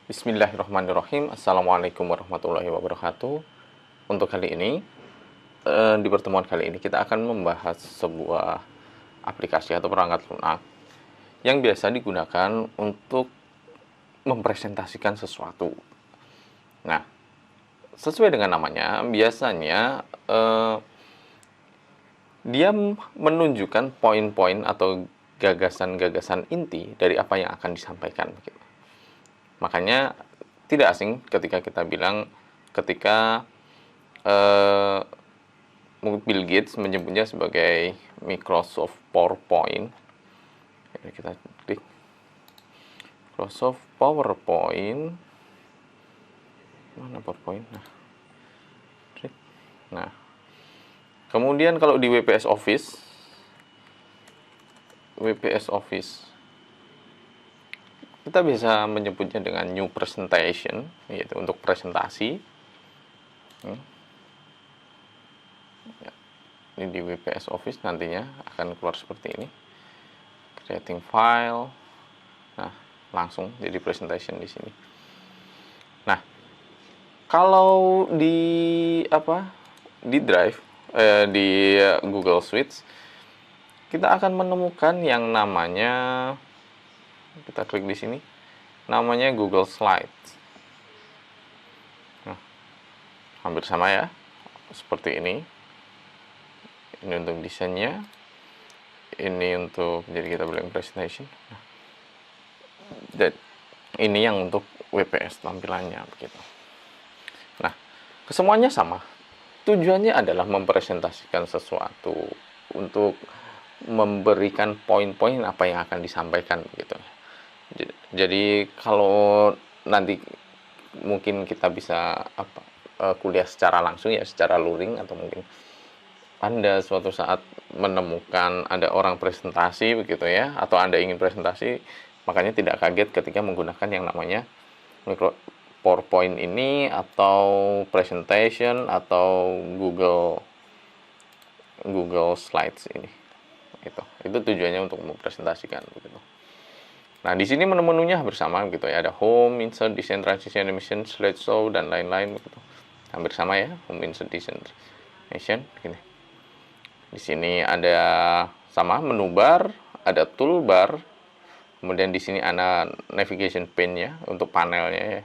Bismillahirrahmanirrahim. Assalamualaikum warahmatullahi wabarakatuh. Untuk kali ini, di pertemuan kali ini kita akan membahas sebuah aplikasi atau perangkat lunak yang biasa digunakan untuk mempresentasikan sesuatu. Nah, sesuai dengan namanya, biasanya dia menunjukkan poin-poin atau gagasan-gagasan inti dari apa yang akan disampaikan. Makanya tidak asing ketika kita bilang ketika Bill Gates menyebutnya sebagai Microsoft PowerPoint. Kita klik Microsoft PowerPoint. Mana PowerPoint? Nah, kemudian kalau di WPS Office kita bisa menyebutnya dengan new presentation, yaitu untuk presentasi. Ini di WPS Office nantinya akan keluar seperti ini. Creating file. Nah, langsung jadi presentation di sini. Nah, kalau di Drive, di Google Suite, kita akan menemukan yang namanya, kita klik di sini, namanya Google Slides. Nah, hampir sama ya, seperti ini. Ini untuk desainnya, ini untuk, jadi kita bilang presentation. Dan ini yang untuk WPS tampilannya begitu. Nah, kesemuanya sama. Tujuannya adalah mempresentasikan sesuatu untuk memberikan poin-poin apa yang akan disampaikan begitu. Jadi kalau nanti mungkin kita bisa kuliah secara langsung ya, secara luring, atau mungkin Anda suatu saat menemukan ada orang presentasi begitu ya, atau Anda ingin presentasi, makanya tidak kaget ketika menggunakan yang namanya PowerPoint ini, atau presentation, atau Google Slides ini. Itu tujuannya untuk mempresentasikan begitu. Nah, di sini menu-menunya bersama gitu ya, ada home, insert, design, transition, animation, slideshow, dan lain-lain begitu. Hampir sama ya, home, insert, design, transition gini. Di sini ada sama menu bar, ada toolbar, kemudian di sini ada navigation pane ya untuk panelnya ya.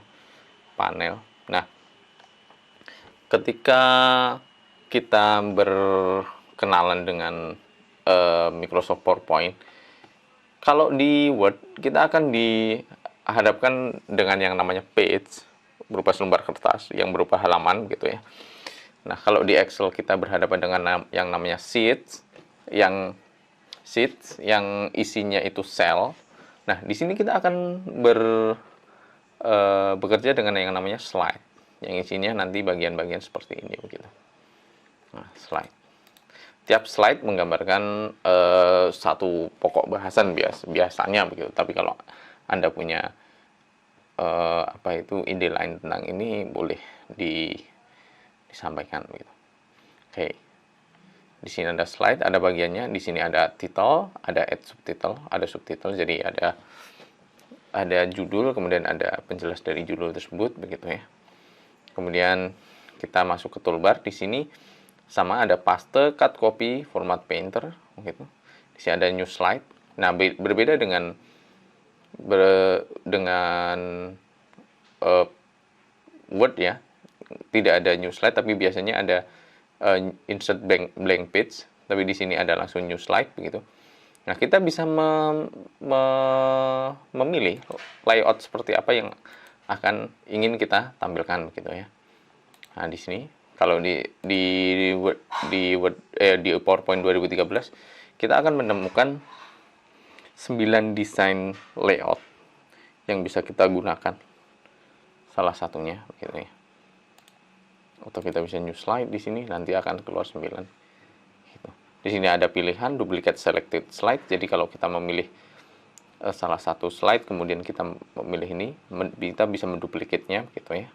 Panel. Nah, ketika kita berkenalan dengan Microsoft PowerPoint, kalau di Word kita akan dihadapkan dengan yang namanya page, berupa selembar kertas yang berupa halaman gitu ya. Nah, kalau di Excel kita berhadapan dengan yang namanya sheets yang isinya itu sel. Nah, di sini kita akan bekerja dengan yang namanya slide, yang isinya nanti bagian-bagian seperti ini begitu. Nah, slide. Tiap slide menggambarkan satu pokok bahasan biasanya begitu. Tapi kalau Anda punya ide lain tentang ini, boleh disampaikan begitu. Oke. Di sini ada slide, ada bagiannya. Di sini ada title, ada add subtitle, ada subtitle. Jadi ada judul, kemudian ada penjelas dari judul tersebut begitu ya. Kemudian kita masuk ke toolbar. Di sini sama ada paste, cut, copy, format painter gitu. Di sini ada new slide. Nah, berbeda dengan Word ya. Tidak ada new slide, tapi biasanya ada insert blank page, tapi di sini ada langsung new slide begitu. Nah, kita bisa memilih layout seperti apa yang ingin kita tampilkan begitu ya. Nah, di sini kalau di PowerPoint 2013 kita akan menemukan 9 desain layout yang bisa kita gunakan. Salah satunya begitu ya. Atau kita bisa new slide di sini, nanti akan keluar 9. Gitu. Di sini ada pilihan duplicate selected slide. Jadi kalau kita memilih salah satu slide, kemudian kita memilih ini, kita bisa menduplikatnya gitu ya.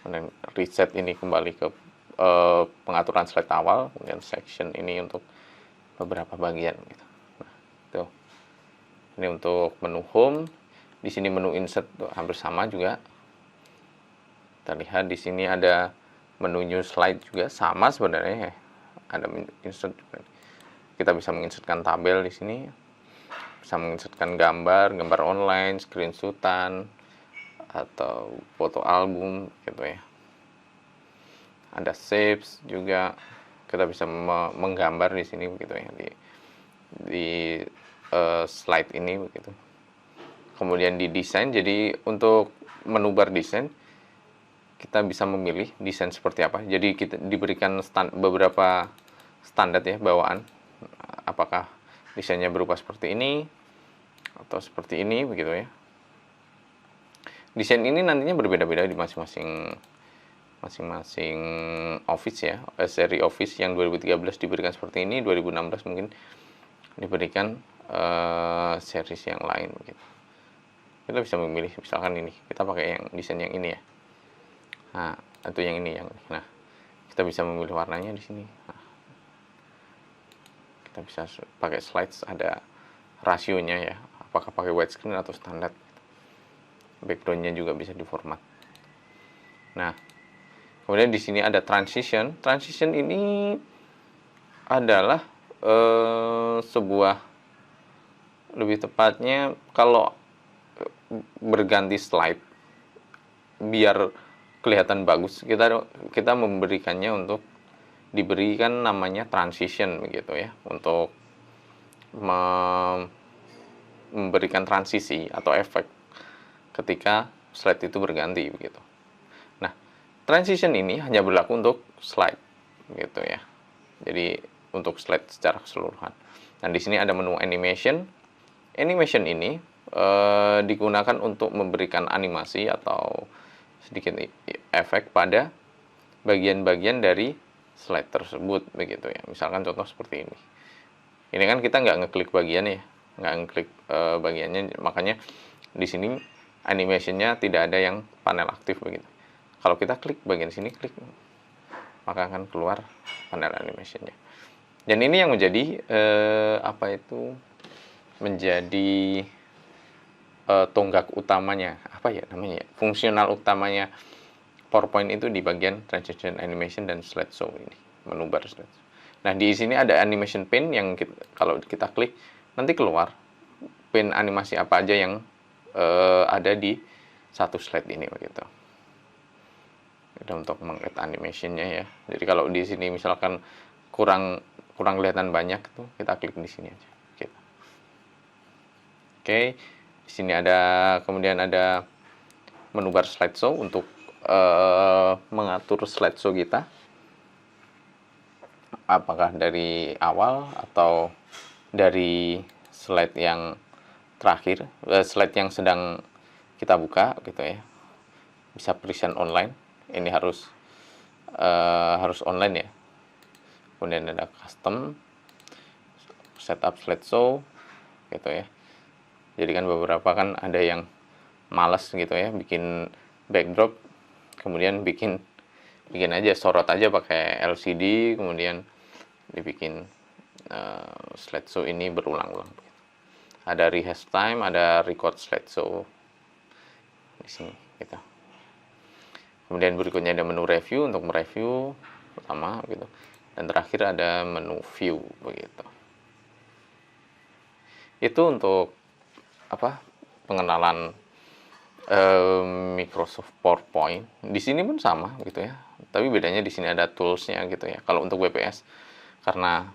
Kemudian reset ini kembali ke pengaturan slide awal, kemudian section ini untuk beberapa bagian gitu. Nah, itu. Ini untuk menu home. Di sini menu insert tuh hampir sama juga. Kita lihat di sini ada menu new slide juga sama sebenarnya ya. Ada insert juga. Kita bisa menginsertkan tabel di sini, bisa menginsertkan gambar online, screenshotan, atau foto album gitu ya. Ada saves juga, kita bisa menggambar di sini begitu ya, di slide ini begitu. Kemudian di desain, jadi untuk menu bar desain kita bisa memilih desain seperti apa. Jadi kita diberikan beberapa standar ya, bawaan. Apakah desainnya berupa seperti ini atau seperti ini begitu ya. Desain ini nantinya berbeda-beda di masing-masing office ya. Seri office yang 2013 diberikan seperti ini, 2016 mungkin diberikan series yang lain begitu. Kita bisa memilih, misalkan ini kita pakai yang desain yang ini ya. Nah, atau yang ini yang. Nah, kita bisa memilih warnanya di sini. Nah, kita bisa pakai slides, ada rasionya ya. Apakah pakai widescreen atau standar. Backgroundnya juga bisa diformat. Nah, kemudian di sini ada transition. Transition ini adalah sebuah, lebih tepatnya kalau berganti slide biar kelihatan bagus, kita memberikannya untuk diberikan namanya transition begitu ya, untuk memberikan transisi atau efek ketika slide itu berganti begitu. Nah, transition ini hanya berlaku untuk slide gitu ya. Jadi untuk slide secara keseluruhan. Dan di sini ada menu animation. Animation ini digunakan untuk memberikan animasi atau sedikit efek pada bagian-bagian dari slide tersebut begitu ya. Misalkan contoh seperti ini. Ini kan kita nggak ngeklik bagian ya, nggak ngeklik bagiannya, makanya di sini animationnya tidak ada yang panel aktif begitu. Kalau kita klik bagian sini, klik, maka akan keluar panel animationnya. Dan ini yang menjadi menjadi tonggak utamanya, fungsional utamanya PowerPoint itu di bagian transition animation dan slideshow ini, menu bar slideshow. Nah, di sini ada animation pane yang kalau kita klik nanti keluar pane animasi apa aja yang ada di satu slide ini begitu. Itu untuk meng-add animationnya ya. Jadi kalau di sini misalkan kurang kelihatan banyak tuh, kita klik di sini aja. Gitu. Oke, di sini kemudian ada menu bar slideshow untuk mengatur slideshow kita. Apakah dari awal atau dari slide yang terakhir, slide yang sedang kita buka gitu ya. Bisa present online. Ini harus online ya. Kemudian ada custom, setup slideshow gitu ya. Jadi kan beberapa kan ada yang malas gitu ya, bikin backdrop, kemudian bikin aja sorot aja pakai LCD, kemudian dibikin slideshow ini berulang-ulang. Ada rehash time, ada record slideshow di sini gitu. Kemudian berikutnya ada menu review untuk mereview pertama gitu. Dan terakhir ada menu view begitu. Itu untuk pengenalan Microsoft PowerPoint. Di sini pun sama gitu ya. Tapi bedanya di sini ada toolsnya gitu ya. Kalau untuk WPS karena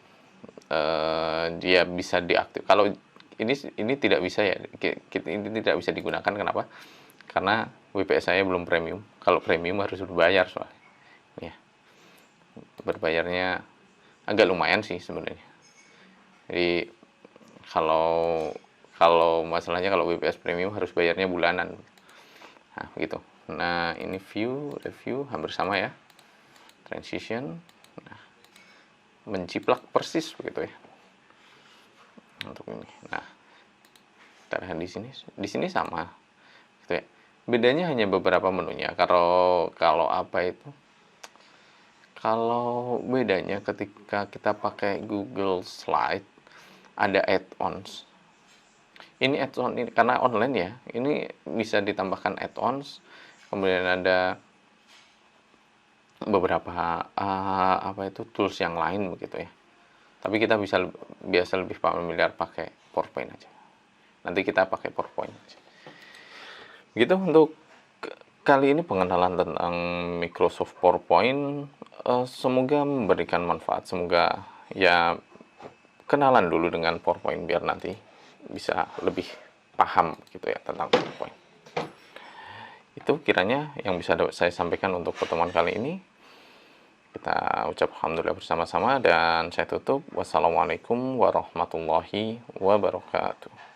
dia bisa diaktif. Kalau ini tidak bisa ya. Ini tidak bisa digunakan. Kenapa? Karena WPS saya belum premium. Kalau premium harus berbayar soalnya. Ya. Berbayarnya agak lumayan sih sebenarnya. Jadi kalau masalahnya kalau WPS premium harus bayarnya bulanan. Nah, begitu. Nah, ini view, review hampir sama ya. Transition. Nah, menjiplak persis begitu ya. Untuk ini. Nah, kita lihat di sini. Di sini sama. Gitu ya. Bedanya hanya beberapa menunya. Kalau bedanya ketika kita pakai Google Slide, ada add-ons. Ini add-on ini karena online ya, ini bisa ditambahkan add-ons, kemudian ada beberapa apa itu tools yang lain begitu ya. Tapi kita biasa lebih familiar pakai PowerPoint aja. Nanti kita pakai PowerPoint aja. Gitu untuk kali ini pengenalan tentang Microsoft PowerPoint. Semoga memberikan manfaat. Semoga ya kenalan dulu dengan PowerPoint biar nanti bisa lebih paham gitu ya tentang PowerPoint. Itu kiranya yang bisa saya sampaikan untuk pertemuan kali ini. Kita ucap alhamdulillah bersama-sama dan saya tutup. Wassalamualaikum warahmatullahi wabarakatuh.